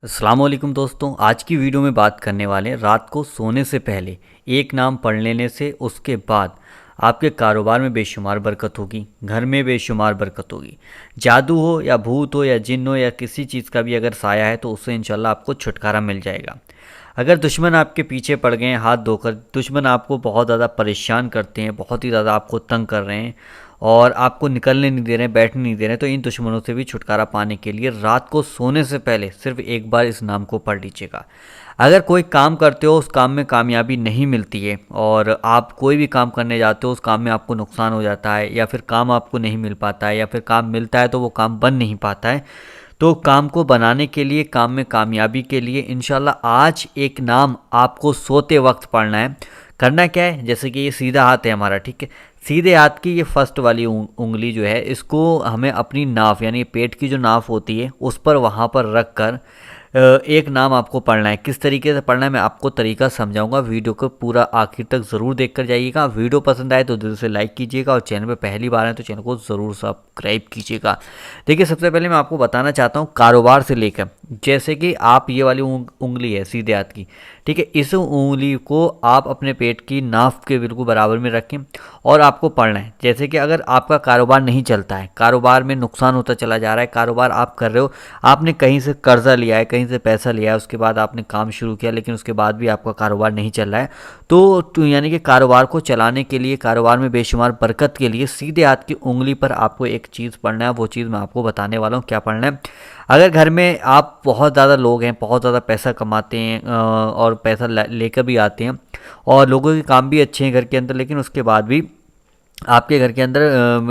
अस्सलाम वालेकुम दोस्तों, आज की वीडियो में बात करने वाले हैं रात को सोने से पहले एक नाम पढ़ लेने से उसके बाद आपके कारोबार में बेशुमार बरकत होगी, घर में बेशुमार बरकत होगी। जादू हो या भूत हो या जिन्न हो या किसी चीज़ का भी अगर साया है तो उससे इंशाल्लाह आपको छुटकारा मिल जाएगा। अगर दुश्मन आपके पीछे पड़ गए हैं हाथ धोकर, दुश्मन आपको बहुत ज़्यादा परेशान करते हैं, बहुत ही ज़्यादा आपको तंग कर रहे हैं और आपको निकलने नहीं दे रहे हैं, बैठने नहीं दे रहे हैं, तो इन दुश्मनों से भी छुटकारा पाने के लिए रात को सोने से पहले सिर्फ एक बार इस नाम को पढ़ लीजिएगा। अगर कोई काम करते हो उस काम में कामयाबी नहीं मिलती है और आप कोई भी काम करने जाते हो उस काम में आपको नुकसान हो जाता है या फिर काम आपको नहीं मिल पाता है या फिर काम मिलता है तो वो काम बन नहीं पाता है, तो काम को बनाने के लिए, काम में कामयाबी के लिए इंशाल्लाह आज एक नाम आपको सोते वक्त पढ़ना है। करना क्या है, जैसे कि ये सीधा हाथ है हमारा, ठीक है। सीधे हाथ की ये फर्स्ट वाली उंगली जो है इसको हमें अपनी नाफ यानी पेट की जो नाफ होती है उस पर वहाँ पर रख कर एक नाम आपको पढ़ना है। किस तरीके से पढ़ना है मैं आपको तरीका समझाऊंगा, वीडियो को पूरा आखिर तक ज़रूर देख कर जाइएगा। वीडियो पसंद आए तो दिल से लाइक कीजिएगा और चैनल पे पहली बार है तो चैनल को ज़रूर सब्सक्राइब कीजिएगा। देखिए, सबसे पहले मैं आपको बताना चाहता हूँ कारोबार से लेकर, जैसे कि आप ये वाली उंगली है सीधे हाथ की, ठीक है। इस उंगली को आप अपने पेट की नाफ के बिल्कुल बराबर में रखें और आपको पढ़ना है। जैसे कि अगर आपका कारोबार नहीं चलता है, कारोबार में नुकसान होता चला जा रहा है, कारोबार आप कर रहे हो, आपने कहीं से कर्जा लिया है, कहीं से पैसा लिया है, उसके बाद आपने काम शुरू किया लेकिन उसके बाद भी आपका कारोबार नहीं चल रहा है, तो यानी कि कारोबार को चलाने के लिए, कारोबार में बेशुमार बरकत के लिए सीधे हाथ की उंगली पर आपको एक चीज़ पढ़ना है। वो चीज़ मैं आपको बताने वाला हूँ क्या पढ़ना है। अगर घर में आप बहुत ज़्यादा लोग हैं, बहुत ज़्यादा पैसा कमाते हैं और पैसा लेकर भी आते हैं और लोगों के काम भी अच्छे हैं घर के अंदर, लेकिन उसके बाद भी आपके घर के अंदर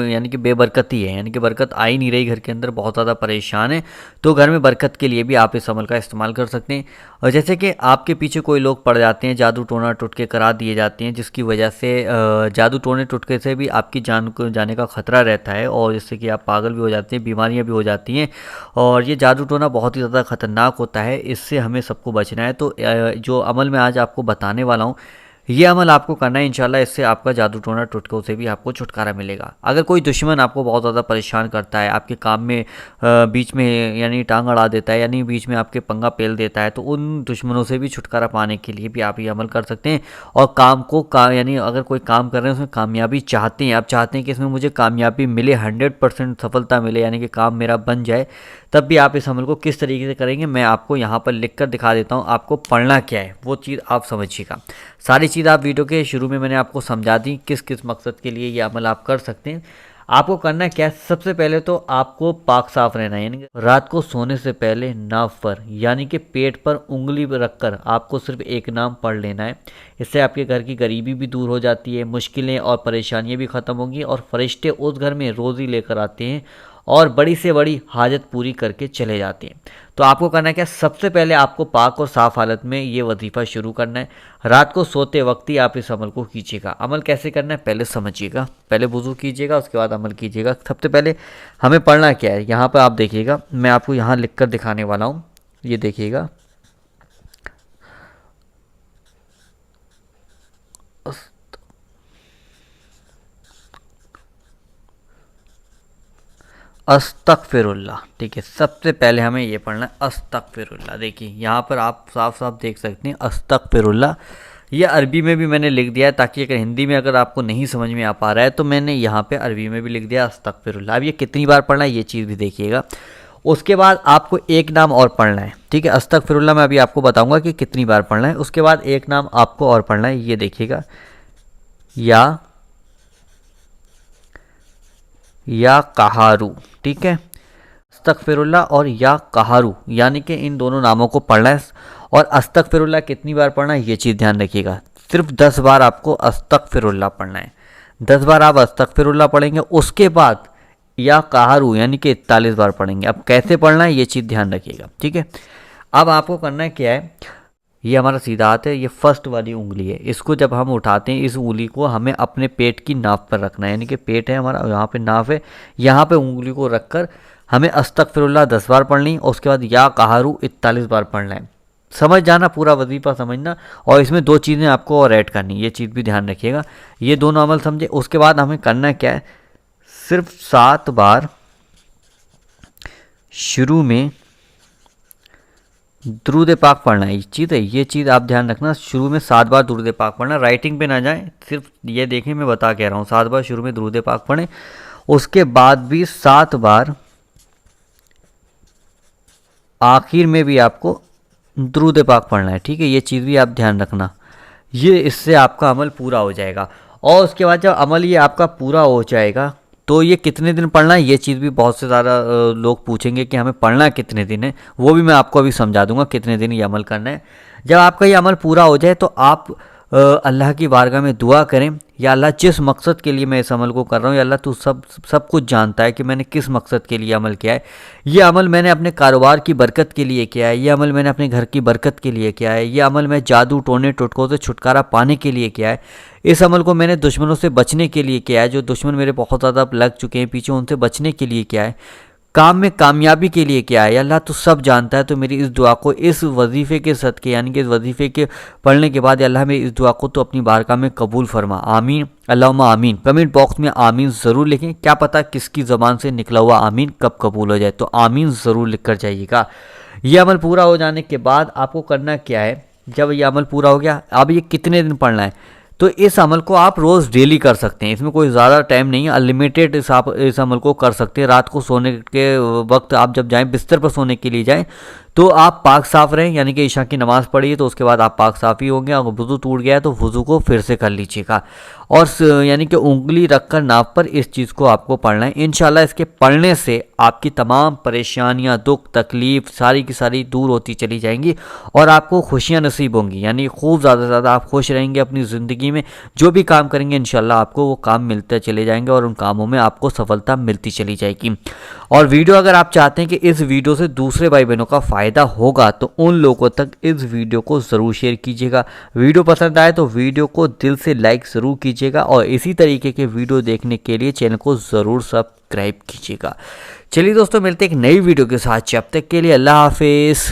यानी कि बेबरकती है, यानी कि बरकत आ ही नहीं रही, घर के अंदर बहुत ज़्यादा परेशान है, तो घर में बरकत के लिए भी आप इस अमल का इस्तेमाल कर सकते हैं। और जैसे कि आपके पीछे कोई लोग पड़ जाते हैं, जादू टोना टुटके करा दिए जाते हैं, जिसकी वजह से जादू टोने टुटके से भी आपकी जान को जाने का खतरा रहता है और जिससे कि आप पागल भी हो जाते हैं, बीमारियां भी हो जाती हैं। और ये जादू टोना बहुत ही ज़्यादा खतरनाक होता है, इससे हमें सबको बचना है। तो जो अमल मैं आज आपको बताने वाला हूँ ये अमल आपको करना है इंशाल्लाह, इससे आपका जादू टोना टुटकों से भी आपको छुटकारा मिलेगा। अगर कोई दुश्मन आपको बहुत ज़्यादा परेशान करता है, आपके काम में बीच में यानी टांग अड़ा देता है, यानी बीच में आपके पंगा पेल देता है, तो उन दुश्मनों से भी छुटकारा पाने के लिए भी आप ये अमल कर सकते हैं। और काम को यानी अगर कोई काम कर रहे हैं उसमें कामयाबी चाहते हैं, आप चाहते हैं कि इसमें मुझे कामयाबी मिले, 100% सफलता मिले, यानी कि काम मेरा बन जाए, तब भी आप इस अमल को किस तरीके से करेंगे मैं आपको यहाँ पर लिख कर दिखा देता हूँ। आपको पढ़ना क्या है वो चीज़ आप समझिएगा। सारी चीज़ आप वीडियो के शुरू में मैंने आपको समझा दी किस किस मकसद के लिए ये अमल आप कर सकते हैं। आपको करना क्या है, सबसे पहले तो आपको पाक साफ रहना है, यानी कि रात को सोने से पहले नाफ पर यानी कि पेट पर उंगली रखकर आपको सिर्फ एक नाम पढ़ लेना है। इससे आपके घर की गरीबी भी दूर हो जाती है, मुश्किलें और परेशानियां भी ख़त्म होंगी और फरिश्ते उस घर में रोज़ी लेकर आते हैं और बड़ी से बड़ी हाजत पूरी करके चले जाते हैं। तो आपको करना है क्या, सबसे पहले आपको पाक और साफ़ हालत में ये वजीफ़ा शुरू करना है। रात को सोते वक्त ही आप इस अमल को कीजिएगा। अमल कैसे करना है पहले समझिएगा, पहले वुज़ू कीजिएगा उसके बाद अमल कीजिएगा। सबसे पहले हमें पढ़ना क्या है, यहाँ पर आप देखिएगा, मैं आपको यहाँ लिख कर दिखाने वाला हूँ, ये देखिएगा। अस्तगफिरुल्लाह, ठीक है। सबसे पहले हमें ये पढ़ना है अस्तगफिरुल्लाह। देखिए यहाँ पर आप साफ साफ देख सकते हैं अस्तगफिरुल्लाह, ये अरबी में भी मैंने लिख दिया है ताकि अगर हिंदी में अगर आपको नहीं समझ में आ पा रहा है तो मैंने यहाँ पे अरबी में भी लिख दिया अस्तगफिरुल्लाह। अब ये कितनी बार पढ़ना है ये चीज़ भी देखिएगा। उसके बाद आपको एक नाम और पढ़ना है, ठीक है। अस्तगफिरुल्लाह मैं अभी आपको बताऊंगा कि कितनी बार पढ़ना है। उसके बाद एक नाम आपको और पढ़ना है, ये देखिएगा, या कहारू, ठीक है। अस्तगफिरुल्लाह और या कहारू यानी कि इन दोनों नामों को पढ़ना है। और अस्तगफिरुल्लाह कितनी बार पढ़ना है ये चीज़ ध्यान रखिएगा, सिर्फ 10 बार आपको अस्तगफिरुल्लाह पढ़ना है। 10 बार आप अस्तगफिरुल्लाह पढ़ेंगे, उसके बाद या कहारू यानी कि 41 बार पढ़ेंगे। अब कैसे पढ़ना है ये चीज़ ध्यान रखिएगा, ठीक है। अब आपको करना है क्या है, ये हमारा सीधा हाथ है, ये फर्स्ट वाली उंगली है, इसको जब हम उठाते हैं इस उंगली को हमें अपने पेट की नाप पर रखना है, यानी कि पेट है हमारा, यहाँ पे नाप है, यहाँ पे उंगली को रखकर हमें अस्तगफिरुल्लाह 10 बार पढ़नी और उसके बाद या कहारू 41 बार पढ़ना है। समझ जाना, पूरा वजीफा समझना। और इसमें 2 चीज़ें आपको और ऐड करनी, ये चीज़ भी ध्यान रखिएगा। ये दोनों अमल समझे। उसके बाद हमें करना क्या है, सिर्फ 7 बार शुरू में दुरूद पाक पढ़ना है ये चीज़ आप ध्यान रखना। शुरू में 7 बार दुरूद पाक पढ़ना, राइटिंग पे ना जाएं, सिर्फ ये देखें मैं बता कह रहा हूँ। 7 बार शुरू में दुरूद पाक पढ़ें, उसके बाद भी 7 बार आखिर में भी आपको दुरूद पाक पढ़ना है, ठीक है। ये चीज़ भी आप ध्यान रखना, ये इससे आपका अमल पूरा हो जाएगा। और उसके बाद जब अमल ये आपका पूरा हो जाएगा तो ये कितने दिन पढ़ना है, ये चीज़ भी बहुत से ज़्यादा लोग पूछेंगे कि हमें पढ़ना कितने दिन है, वो भी मैं आपको अभी समझा दूंगा कितने दिन ये अमल करना है। जब आपका ये अमल पूरा हो जाए तो आप अल्लाह की बारगाह में दुआ करें, या अल्लाह जिस मकसद के लिए मैं इस अमल को कर रहा हूँ, या अल्लाह तू सब कुछ जानता है कि मैंने किस मकसद के लिए अमल किया है। ये अमल मैंने अपने कारोबार की बरकत के लिए किया है, ये अमल मैंने अपने घर की बरकत के लिए किया है, ये अमल मैं जादू टोने टोटकों से छुटकारा पाने के लिए किया है, इस अमल को मैंने दुश्मनों से बचने के लिए किया है, जो दुश्मन मेरे बहुत ज़्यादा लग चुके हैं पीछे, उनसे बचने के लिए किया है, काम में कामयाबी के लिए क्या है। या अल्लाह तो सब जानता है, तो मेरी इस दुआ को इस वजीफ़े के सदके, यानी कि इस वजीफ़े के पढ़ने के बाद अल्लाह मेरी इस दुआ को तो अपनी बारगाह में कबूल फरमा, आमीन अल्लाहुम्मा आमीन। कमेंट बॉक्स में आमीन ज़रूर लिखें, क्या पता किसकी ज़बान से निकला हुआ आमीन कब कबूल हो जाए, तो आमीन ज़रूर लिख कर जाइएगा। ये अमल पूरा हो जाने के बाद आपको करना क्या है, जब ये अमल पूरा हो गया, अब ये कितने दिन पढ़ना है, तो इस अमल को आप रोज़ डेली कर सकते हैं, इसमें कोई ज़्यादा टाइम नहीं है, अनलिमिटेड इस अमल को कर सकते हैं। रात को सोने के वक्त आप जब जाएं, बिस्तर पर सोने के लिए जाएं, तो आप पाक साफ़ रहें, यानी कि ईशा की नमाज़ पढ़िए तो उसके बाद आप पाक साफ़ ही होंगे। अगर वुज़ू टूट गया है तो वुज़ू को फिर से कर लीजिएगा, और यानी कि उंगली रखकर नाप पर इस चीज़ को आपको पढ़ना है। इंशाल्लाह इसके पढ़ने से आपकी तमाम परेशानियां, दुख तकलीफ़ सारी की सारी दूर होती चली जाएंगी, और आपको खुशियां नसीब होंगी, यानी खूब ज़्यादा से ज़्यादा आप खुश रहेंगे अपनी ज़िंदगी में। जो भी काम करेंगे इंशाल्लाह आपको वो काम मिलते चले जाएंगे, और उन कामों में आपको सफलता मिलती चली जाएगी। और वीडियो अगर आप चाहते हैं कि इस वीडियो से दूसरे भाई बहनों का फ़ायदा होगा, तो उन लोगों तक इस वीडियो को ज़रूर शेयर कीजिएगा। वीडियो पसंद आए तो वीडियो को दिल से लाइक ज़रूर कीजिएगा, और इसी तरीके के वीडियो देखने के लिए चैनल को ज़रूर सब्सक्राइब कीजिएगा। चलिए दोस्तों, मिलते हैं एक नई वीडियो के साथ, जब तक के लिए अल्लाह हाफिज़।